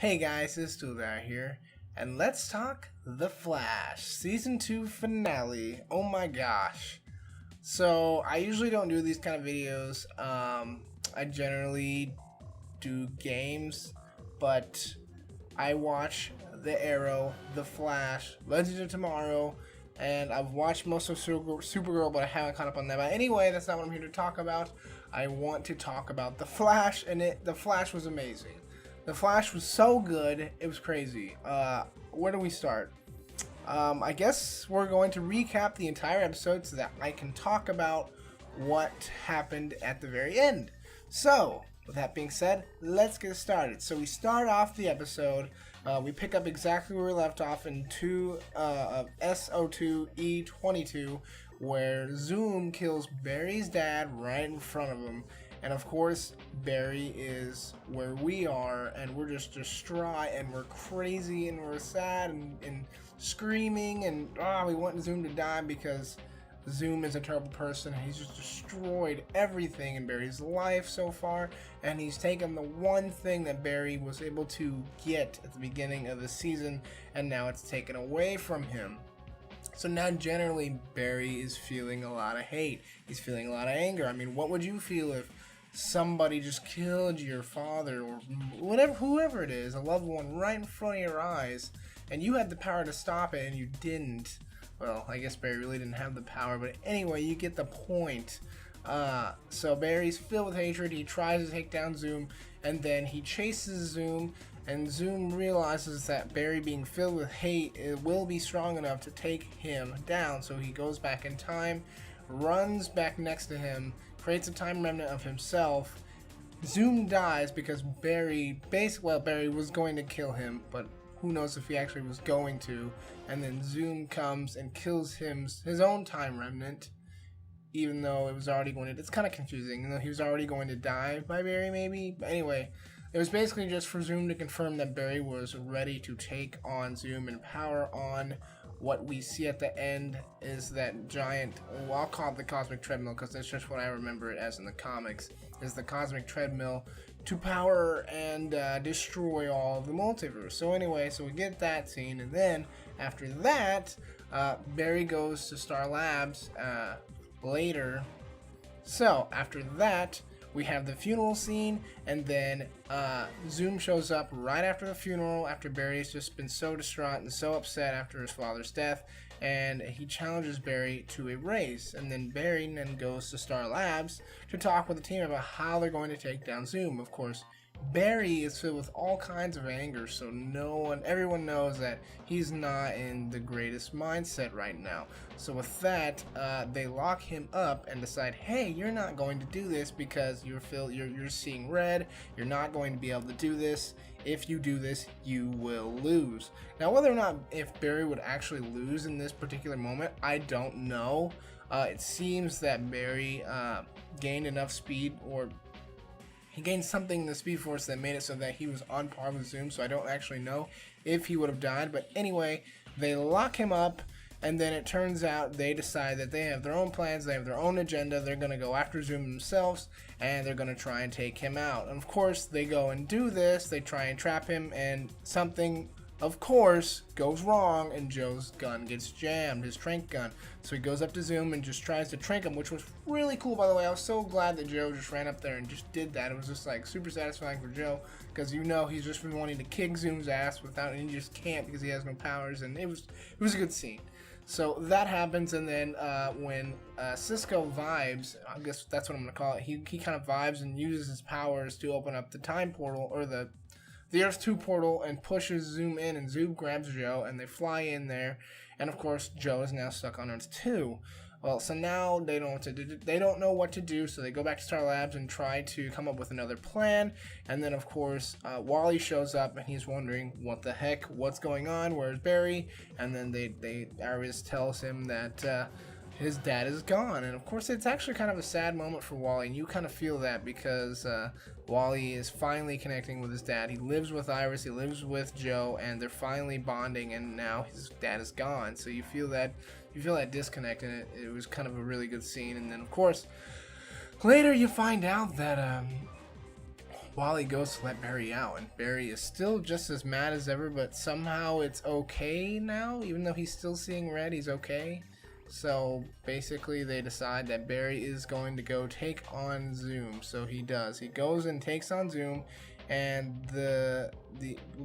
Hey guys, S02E23 here, and let's talk The Flash Season 2 finale. Oh my gosh. So, I usually don't do these kind of videos. I generally do games, but I watch The Arrow, The Flash, Legends of Tomorrow, and I've watched most of Supergirl, but I haven't caught up on that. But anyway, that's not what I'm here to talk about. I want to talk about The Flash, and The Flash was amazing. The Flash was so good, it was crazy. Where do we start? I guess we're going to recap the entire episode so that I can talk about what happened at the very end. So, with that being said, let's get started. So we start off the episode, we pick up exactly where we left off in S02E23, where Zoom kills Barry's dad right in front of him. And of course, Barry is where we are, and we're just distraught, and we're crazy, and we're sad, and screaming, and we want Zoom to die because Zoom is a terrible person, and he's just destroyed everything in Barry's life so far, and he's taken the one thing that Barry was able to get at the beginning of the season, and now it's taken away from him. So now generally Barry is feeling a lot of hate. He's feeling a lot of anger. I mean, what would you feel if somebody just killed your father or whatever, whoever it is, a loved one right in front of your eyes, and you had the power to stop it and you didn't? Well, I guess Barry really didn't have the power, but anyway, you get the point. So Barry's filled with hatred. He tries to take down Zoom, and then he chases Zoom, and Zoom realizes that Barry, being filled with hate, it will be strong enough to take him down. So he goes back in time, runs back next to him, creates a time remnant of himself. Zoom dies because Barry was going to kill him, but who knows if he actually was going to. And then Zoom comes and kills his own time remnant, even though it was already going to. It's kind of confusing. You know, he was already going to die by Barry, maybe. But anyway, it was basically just for Zoom to confirm that Barry was ready to take on Zoom and power on. What we see at the end is that giant, well, I'll call it the cosmic treadmill because that's just what I remember it as in the comics, is the cosmic treadmill to power and destroy all of the multiverse. So anyway, so we get that scene, and then after that, Barry goes to Star Labs later. So after that, we have the funeral scene, and then Zoom shows up right after the funeral, after Barry's just been so distraught and so upset after his father's death, and he challenges Barry to a race. And then Barry then goes to Star Labs to talk with the team about how they're going to take down Zoom. Of course, Barry is filled with all kinds of anger, so everyone knows that he's not in the greatest mindset right now. So with that, they lock him up and decide, hey, you're not going to do this because you're seeing red. You're not going to be able to do this. If you do this, you will lose. Now, whether or not if Barry would actually lose in this particular moment, I don't know. It seems that Barry gained enough speed, or he gained something in the Speed Force that made it so that he was on par with Zoom, so I don't actually know if he would have died. But anyway, they lock him up, and then it turns out they decide that they have their own plans, they have their own agenda. They're going to go after Zoom themselves, and they're going to try and take him out. And of course, they go and do this. They try and trap him, and something, of course, goes wrong, and Joe's gun gets jammed, his trank gun. So he goes up to Zoom and just tries to trank him, which was really cool, by the way. I was so glad that Joe just ran up there and just did that. It was just like super satisfying for Joe, because you know he's just been wanting to kick Zoom's ass without, and he just can't because he has no powers, and it was a good scene. So that happens, and then when Cisco vibes, I guess that's what I'm gonna call it, he kind of vibes and uses his powers to open up the time portal, or the Earth 2 portal, and pushes Zoom in, and Zoom grabs Joe, and they fly in there, and of course Joe is now stuck on Earth 2. Well, so now they don't know what to do, so they go back to Star Labs and try to come up with another plan. And then of course Wally shows up, and he's wondering what the heck, what's going on, where's Barry? And then Iris tells him that his dad is gone, and of course it's actually kind of a sad moment for Wally, and you kind of feel that because Wally is finally connecting with his dad. He lives with Iris, he lives with Joe, and they're finally bonding, and now his dad is gone, so you feel that disconnect, and it was kind of a really good scene. And then of course later you find out that Wally goes to let Barry out, and Barry is still just as mad as ever, but somehow it's okay now, even though he's still seeing red, he's okay. So basically they decide that Barry is going to go take on Zoom. So he does. He goes and takes on Zoom, and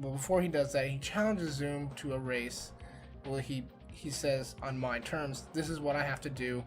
before he does that, he challenges Zoom to a race. Well, he says, on my terms, this is what I have to do.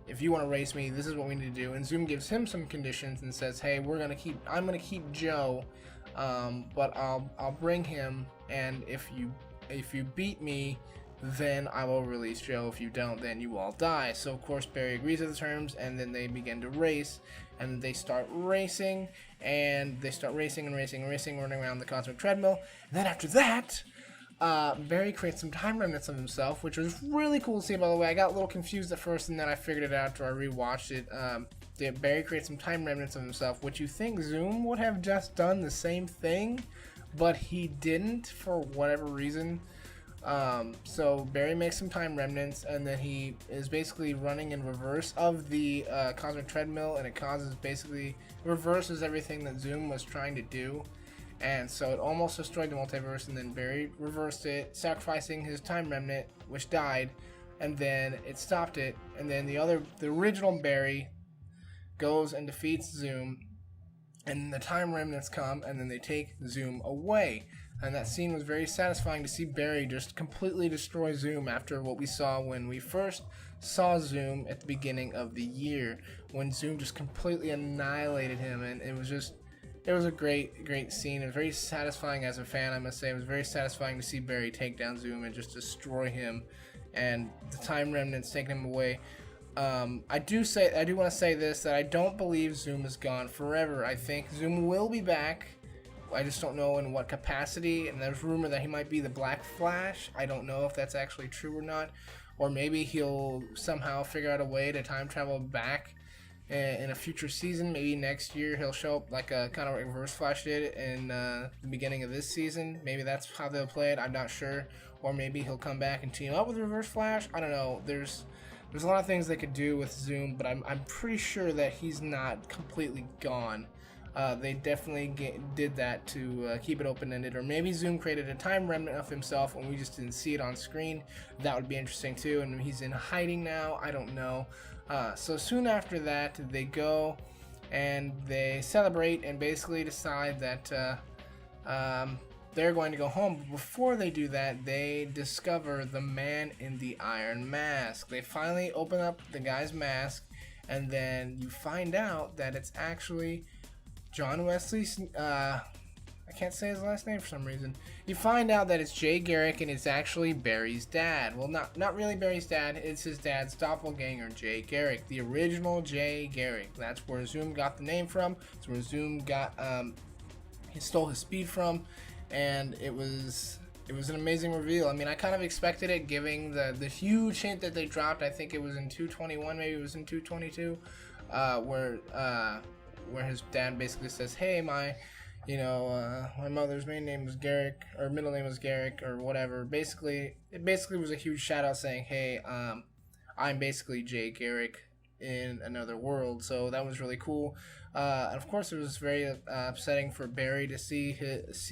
If you want to race me, this is what we need to do. And Zoom gives him some conditions and says, hey, I'm gonna keep Joe, but I'll bring him, and if you beat me, then I will release Joe. If you don't, then you all die. So of course Barry agrees to the terms, and then they begin to race, and they start racing, and they start racing and racing and racing, running around the cosmic treadmill. And then after that, Barry creates some time remnants of himself, which was really cool to see, by the way. I got a little confused at first, and then I figured it out after I rewatched it. Barry creates some time remnants of himself, which you think Zoom would have just done the same thing, but he didn't for whatever reason. So Barry makes some time remnants, and then he is basically running in reverse of the cosmic treadmill, and it reverses everything that Zoom was trying to do. And so it almost destroyed the multiverse, and then Barry reversed it, sacrificing his time remnant, which died, and then it stopped it. And then the original Barry goes and defeats Zoom, and the time remnants come, and then they take Zoom away. And that scene was very satisfying to see Barry just completely destroy Zoom after what we saw when we first saw Zoom at the beginning of the year, when Zoom just completely annihilated him. And it was a great scene. It was very satisfying as a fan, I must say. It was very satisfying to see Barry take down Zoom and just destroy him, and the time remnants taking him away. I do want to say this, that I don't believe Zoom is gone forever. I think Zoom will be back. I just don't know in what capacity, and there's rumor that he might be the Black Flash. I don't know if that's actually true or not, or maybe he'll somehow figure out a way to time travel back in a future season. Maybe next year he'll show up like a kind of like Reverse Flash did in the beginning of this season. Maybe that's how they'll play it. I'm not sure. Or maybe he'll come back and team up with Reverse Flash. I don't know. There's a lot of things they could do with Zoom, but I'm pretty sure that he's not completely gone. They definitely did that to keep it open-ended, or maybe Zoom created a time remnant of himself and we just didn't see it on screen. That would be interesting too, and he's in hiding now. I don't know. So soon after that, they go and they celebrate and basically decide that they're going to go home. But before they do that, they discover the man in the iron mask. They finally open up the guy's mask, and then you find out that it's actually John Wesley, I can't say his last name for some reason. You find out that it's Jay Garrick, and it's actually Barry's dad. Well, not really Barry's dad. It's his dad's doppelganger, Jay Garrick, the original Jay Garrick. That's where Zoom got the name from. It's where Zoom got he stole his speed from, and it was an amazing reveal. I mean, I kind of expected it, given the huge hint that they dropped. I think it was in 221, maybe it was in 222, where his dad basically says, hey, my mother's maiden name was Garrick, or middle name was Garrick, or whatever. It basically was a huge shout out saying, hey, I'm basically Jay Garrick in another world. So that was really cool. And of course, it was very upsetting for Barry to see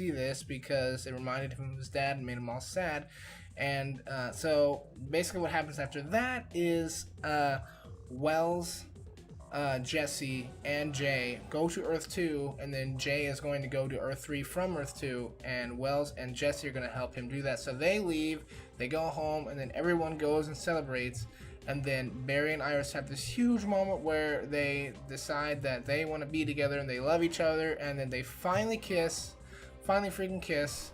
this, because it reminded him of his dad and made him all sad. And so basically what happens after that is Wells, Jesse, and Jay go to Earth 2, and then Jay is going to go to Earth 3 from Earth 2, and Wells and Jesse are going to help him do that. So they leave, they go home, and then everyone goes and celebrates, and then Barry and Iris have this huge moment where they decide that they want to be together and they love each other, and then they finally freaking kiss.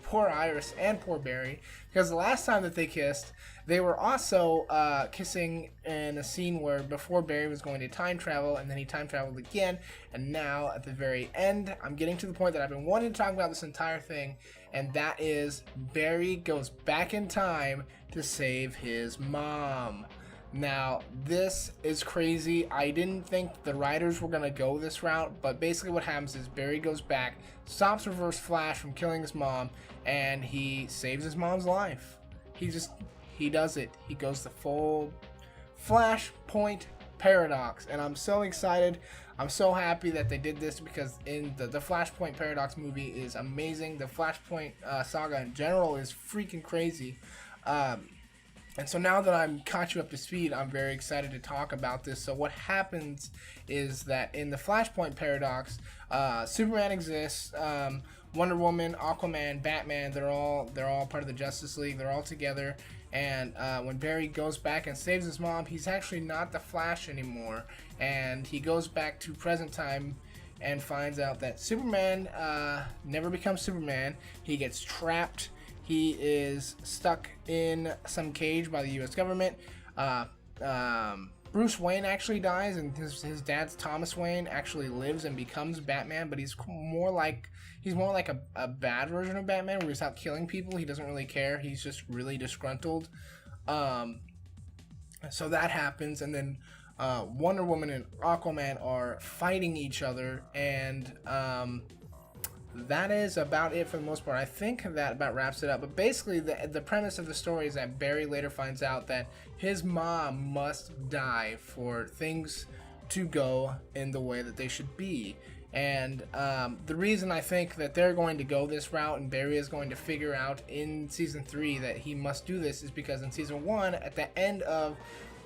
Poor Iris and poor Barry, because the last time that they kissed, they were also kissing in a scene where before Barry was going to time travel, and then he time traveled again, and now at the very end, I'm getting to the point that I've been wanting to talk about this entire thing, and that is Barry goes back in time to save his mom. Now, this is crazy. I didn't think the writers were going to go this route, but basically what happens is Barry goes back, stops Reverse Flash from killing his mom, and he saves his mom's life. He does it. He goes the full Flashpoint paradox, and I'm so excited. I'm so happy that they did this because in the Flashpoint Paradox movie is amazing. The Flashpoint saga in general is freaking crazy. And so now that I'm caught you up to speed, I'm very excited to talk about this. So what happens is that in the Flashpoint Paradox, Superman exists, Wonder Woman, Aquaman, Batman, they're all part of the Justice League. They're all together. And when Barry goes back and saves his mom, he's actually not the Flash anymore. And he goes back to present time and finds out that Superman never becomes Superman. He gets trapped. He is stuck in some cage by the U.S. government. Bruce Wayne actually dies, and his dad's Thomas Wayne actually lives and becomes Batman. But he's more like a bad version of Batman, where he's out killing people. He doesn't really care. He's just really disgruntled. So that happens, and then Wonder Woman and Aquaman are fighting each other, and that is about it for the most part. I think that about wraps it up. But basically, the premise of the story is that Barry later finds out that his mom must die for things to go in the way that they should be. And the reason I think that they're going to go this route and Barry is going to figure out in Season 3 that he must do this is because in Season 1, at the end of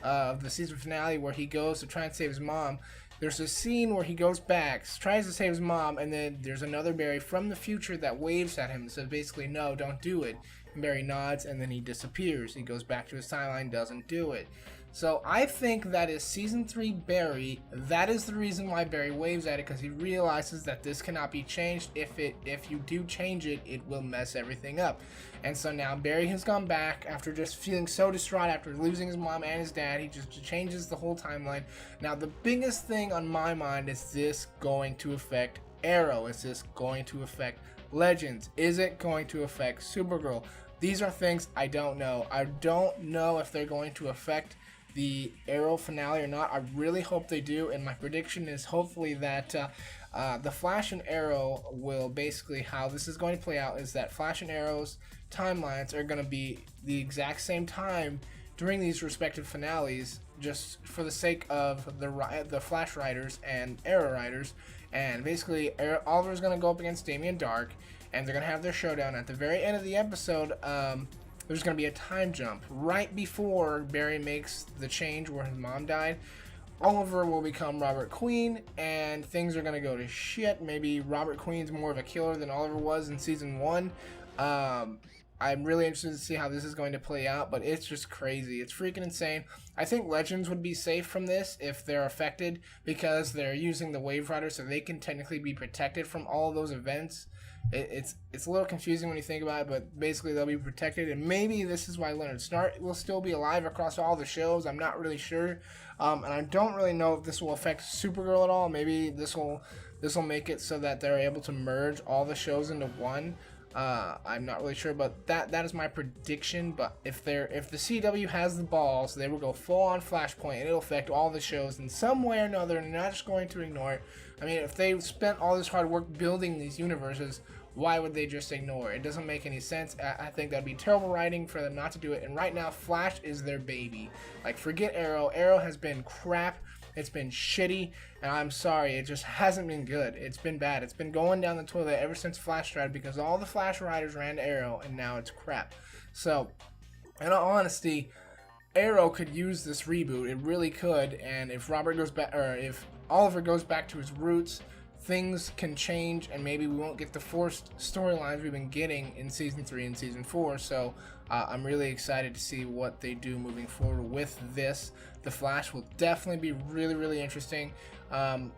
the season finale where he goes to try and save his mom, there's a scene where he goes back, tries to save his mom, and then there's another Barry from the future that waves at him and says basically, no, don't do it. And Barry nods, and then he disappears. He goes back to his timeline, doesn't do it. So I think that is Season 3 Barry. That is the reason why Barry waves at it, because he realizes that this cannot be changed. If you do change it, it will mess everything up. And so now Barry has gone back after just feeling so distraught after losing his mom and his dad. He just changes the whole timeline. Now the biggest thing on my mind is this going to affect Arrow? Is this going to affect Legends? Is it going to affect Supergirl? These are things I don't know. I don't know if they're going to affect the Arrow finale or not. I really hope they do, and my prediction is hopefully that the Flash and Arrow will basically, how this is going to play out is that Flash and Arrow's timelines are going to be the exact same time during these respective finales, just for the sake of the Flash writers and Arrow writers. And basically Oliver's going to go up against Damien Dark, and they're going to have their showdown. At the very end of the episode, there's going to be a time jump right before Barry makes the change where his mom died. Oliver will become Robert Queen, and things are going to go to shit. Maybe Robert Queen's more of a killer than Oliver was in Season 1. I'm really interested to see how this is going to play out, but it's just crazy. It's freaking insane. I think Legends would be safe from this if they're affected, because they're using the Wave Rider, so they can technically be protected from all of those events. It's a little confusing when you think about it, but basically they'll be protected, and maybe this is why Leonard Snart will still be alive across all the shows. I'm not really sure, and I don't really know if this will affect Supergirl at all. Maybe this will make it so that they're able to merge all the shows into one. I'm not really sure, but that is my prediction. But if the CW has the balls, they will go full on Flashpoint, and it'll affect all the shows in some way or another, and they're not just going to ignore it. I mean, if they spent all this hard work building these universes, why would they just ignore it? It doesn't make any sense. I think that'd be terrible writing for them not to do it. And right now, Flash is their baby. Like, forget Arrow. Arrow has been crap. It's been shitty, and I'm sorry, it just hasn't been good. It's been bad. It's been going down the toilet ever since Flash started, because all the Flash writers ran to Arrow, and now it's crap. So, in all honesty, Arrow could use this reboot. It really could, and if if Oliver goes back to his roots, things can change, and maybe we won't get the forced storylines we've been getting in Season 3 and Season 4, so I'm really excited to see what they do moving forward with this. The Flash will definitely be really, really interesting.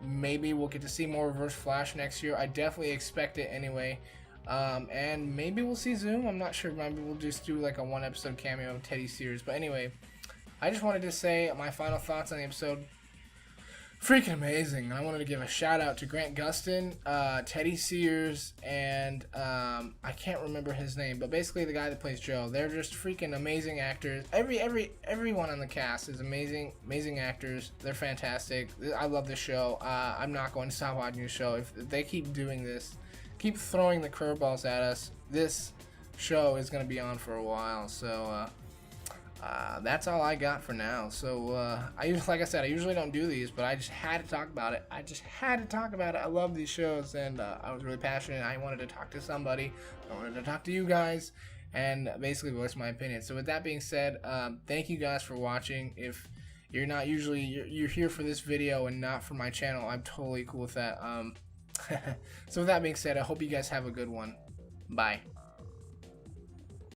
Maybe we'll get to see more Reverse Flash next year. I definitely expect it anyway. And maybe we'll see Zoom. I'm not sure. Maybe we'll just do like a one-episode cameo of Teddy Sears. But anyway, I just wanted to say my final thoughts on the episode. Freaking amazing. I wanted to give a shout out to Grant Gustin, Teddy Sears, and I can't remember his name, but basically the guy that plays Joe. They're just freaking amazing actors. Everyone on the cast is amazing actors. They're fantastic. I love the show. I'm not going to stop watching the show. If they keep doing this, keep throwing the curveballs at us, this show is going to be on for a while. So that's all I got for now. So like I said, I usually don't do these, but I just had to talk about it. I love these shows, and I was really passionate. I wanted to talk to somebody. I wanted to talk to you guys, and basically voice my opinion. So with that being said, thank you guys for watching. If you're not usually you're here for this video and not for my channel, I'm totally cool with that. So with that being said, I hope you guys have a good one. Bye.